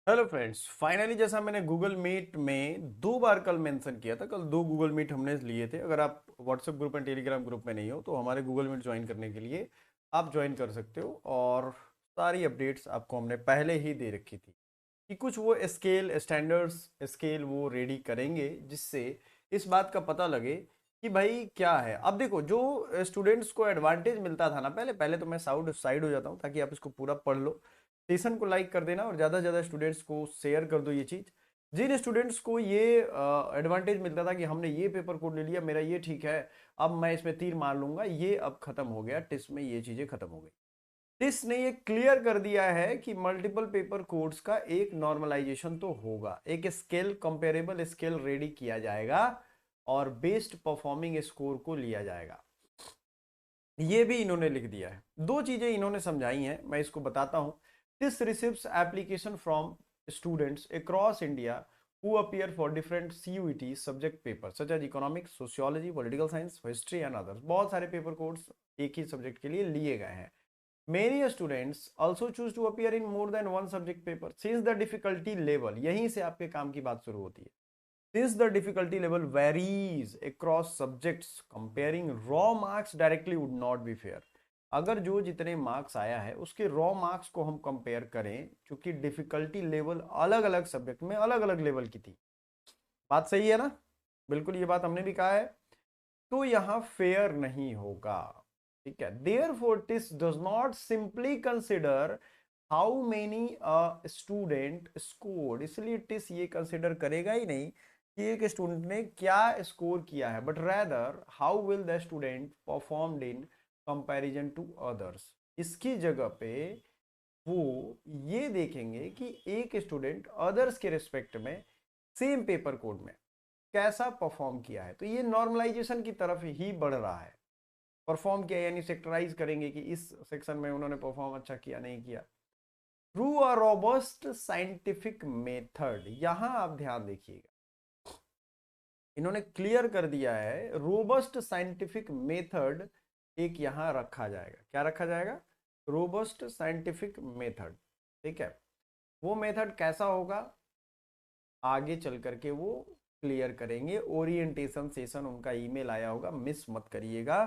Hello friends, finally जैसा मैंने Google meet में 2 बार कल मेंशन किया था, कल 2 गूगल मीट हमने लिए थे। अगर आप WhatsApp group and Telegram group में नहीं हो तो हमारे गूगल मीट ज्वाइन करने के लिए आप ज्वाइन कर सकते हो। और सारी अपडेट्स आपको हमने पहले ही दे रखी थी कि कुछ वो स्केल स्टैंडर्ड्स स्केल वो रेडी करेंगे जिससे इस बात का पता लगे कि भाई क्या है। अब देखो, जो स्टूडेंट्स को एडवांटेज मिलता था ना, पहले पहले तो मैं साइड हो जाता हूँ ताकि आप इसको पूरा पढ़ लो। सेशन को लाइक कर देना और ज़्यादा से ज़्यादा स्टूडेंट्स को शेयर कर दो ये चीज़। जिन स्टूडेंट्स को ये एडवांटेज मिलता था कि हमने ये पेपर कोड ले लिया, मेरा ये ठीक है, अब मैं इसमें तीर मार लूंगा, ये अब खत्म हो गया। टिस में ये चीज़ें खत्म हो गई। टिस ने ये क्लियर कर दिया है कि मल्टीपल पेपर कोड्स का एक नॉर्मलाइजेशन तो होगा, एक स्केल कंपेरेबल स्केल रेडी किया जाएगा और बेस्ट परफॉर्मिंग स्कोर को लिया जाएगा। ये भी इन्होंने लिख दिया है। दो चीजें इन्होंने समझाई हैं, मैं इसको बताता हूं। This receives application from students across India who appear for different CUET subject papers such as economics, sociology, political science, history and others। बहुत सारे पेपर कोड्स एक ही सब्जेक्ट के लिए लिए गए हैं। Many students also choose to appear in more than one subject paper since the difficulty level, यहीं से आपके काम की बात शुरू होती है। Since the difficulty level varies across subjects, comparing raw marks directly would not be fair। अगर जो जितने मार्क्स आया है उसके रॉ मार्क्स को हम कंपेयर करें, क्योंकि डिफिकल्टी लेवल अलग अलग सब्जेक्ट में अलग अलग लेवल की थी। बात सही है ना? बिल्कुल, ये बात हमने भी कहा है। तो यहां फेयर नहीं होगा। ठीक है, therefore TISS does not simply consider how many student scored. इसलिए टिस ये कंसिडर करेगा ही नहीं कि एक स्टूडेंट ने क्या स्कोर किया है, but rather how will the student performed in comparison to others. इसकी जगह पे वो ये देखेंगे कि एक स्टूडेंट अदर्स के रिस्पेक्ट में सेम पेपर कोड में कैसा परफॉर्म किया है। तो ये नॉर्मलाइजेशन की तरफ ही बढ़ रहा है। परफॉर्म किया यानी सेक्टराइज करेंगे कि इस सेक्शन में उन्होंने परफॉर्म अच्छा किया नहीं किया। Through a robust scientific method, यहां आप ध्यान देखिएगा, इन्होंने क्लियर कर दिया है रोबस्ट साइंटिफिक मेथड एक यहां रखा जाएगा। क्या रखा जाएगा? Robust scientific method. ठीक है, वो मेथड कैसा होगा आगे चल करके वो क्लियर करेंगे। ओरिएंटेशन सेशन उनका ईमेल आया होगा, मिस मत करिएगा।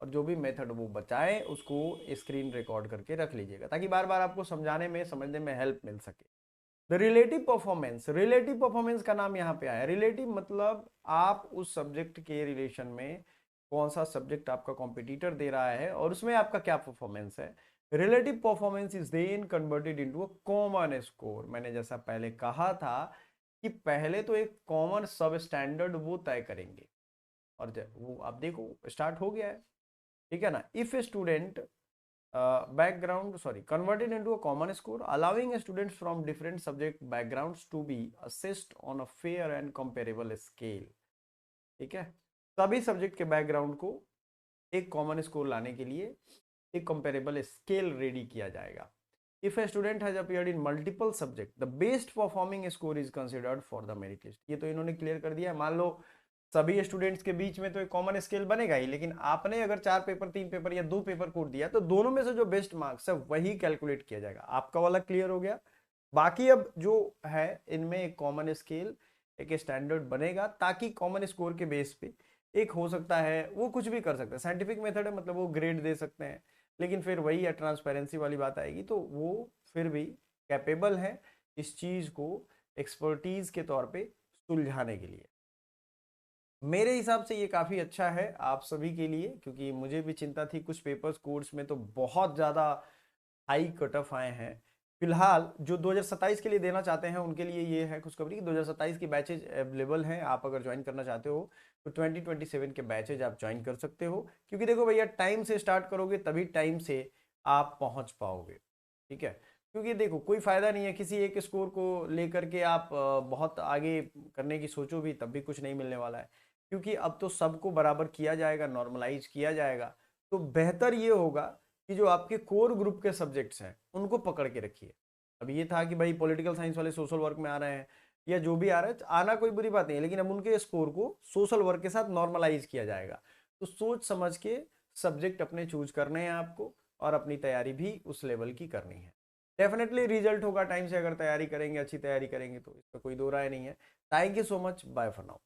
और जो भी मेथड वो बताए उसको स्क्रीन रिकॉर्ड करके रख लीजिएगा ताकि बार बार आपको समझाने में समझने में हेल्प मिल सके। The relative performance, relative performance का नाम यहाँ पे आया। रिलेटिव मतलब आप उस सब्जेक्ट के रिलेशन में कौन सा सब्जेक्ट आपका कॉम्पिटिटर दे रहा है और उसमें आपका क्या परफॉर्मेंस है। Relative performance is then converted into a common score. मैंने जैसा पहले कहा था कि पहले तो एक कॉमन सब स्टैंडर्ड वो तय करेंगे और वो आप देखो स्टार्ट हो गया है। ठीक है ना? If a student background sorry converted into a common score allowing students from different subject backgrounds to be assessed on a fair and comparable scale। ठीक है, सभी सब्जेक्ट के बैकग्राउंड को एक कॉमन स्कोर लाने के लिए एक कंपेरेबल स्केल रेडी किया जाएगा। If a student has appeared in multiple subject the best performing score is considered for the merit list. ये तो इन्होंने क्लियर कर दिया। मान लो सभी स्टूडेंट्स के बीच में तो एक कॉमन स्केल बनेगा ही, लेकिन आपने अगर 4 पेपर 3 पेपर या 2 पेपर कोड दिया तो दोनों में से जो बेस्ट मार्क्स है वही कैलकुलेट किया जाएगा। आपका वाला क्लियर हो गया। बाकी अब जो है इनमें एक कॉमन स्केल एक स्टैंडर्ड बनेगा ताकि कॉमन स्कोर के बेस पे एक हो सकता है वो कुछ भी कर सकते हैं। साइंटिफिक मेथड है मतलब वो ग्रेड दे सकते हैं, लेकिन फिर वही है ट्रांसपेरेंसी वाली बात आएगी तो वो फिर भी कैपेबल है इस चीज को एक्सपर्टीज के तौर पे सुलझाने के लिए। मेरे हिसाब से ये काफ़ी अच्छा है आप सभी के लिए, क्योंकि मुझे भी चिंता थी कुछ पेपर्स कोर्स में तो बहुत ज़्यादा हाई कट ऑफ आए हैं। फिलहाल जो 2027 के लिए देना चाहते हैं उनके लिए ये है खुशखबरी कि 2027 की बैचेज अवेलेबल हैं। आप अगर ज्वाइन करना चाहते हो तो 2027 के बैचेज आप ज्वाइन कर सकते हो, क्योंकि देखो भैया टाइम से स्टार्ट करोगे तभी टाइम से आप पहुंच पाओगे। ठीक है, क्योंकि देखो कोई फायदा नहीं है किसी एक स्कोर को लेकर के आप बहुत आगे करने की सोचो भी तब भी कुछ नहीं मिलने वाला है, क्योंकि अब तो सबको बराबर किया जाएगा, नॉर्मलाइज किया जाएगा। तो बेहतर ये होगा कि जो आपके कोर ग्रुप के सब्जेक्ट्स हैं उनको पकड़ के रखिए। अब ये था कि भाई पॉलिटिकल साइंस वाले सोशल वर्क में आ रहे हैं या जो भी आ रहा है, आना कोई बुरी बात नहीं है, लेकिन अब उनके स्कोर को सोशल वर्क के साथ नॉर्मलाइज किया जाएगा। तो सोच समझ के सब्जेक्ट अपने चूज करने हैं आपको और अपनी तैयारी भी उस लेवल की करनी है। डेफिनेटली रिजल्ट होगा टाइम से, अगर तैयारी करेंगे, अच्छी तैयारी करेंगे तो इसका कोई दो राय नहीं है। Thank you so much, bye for now.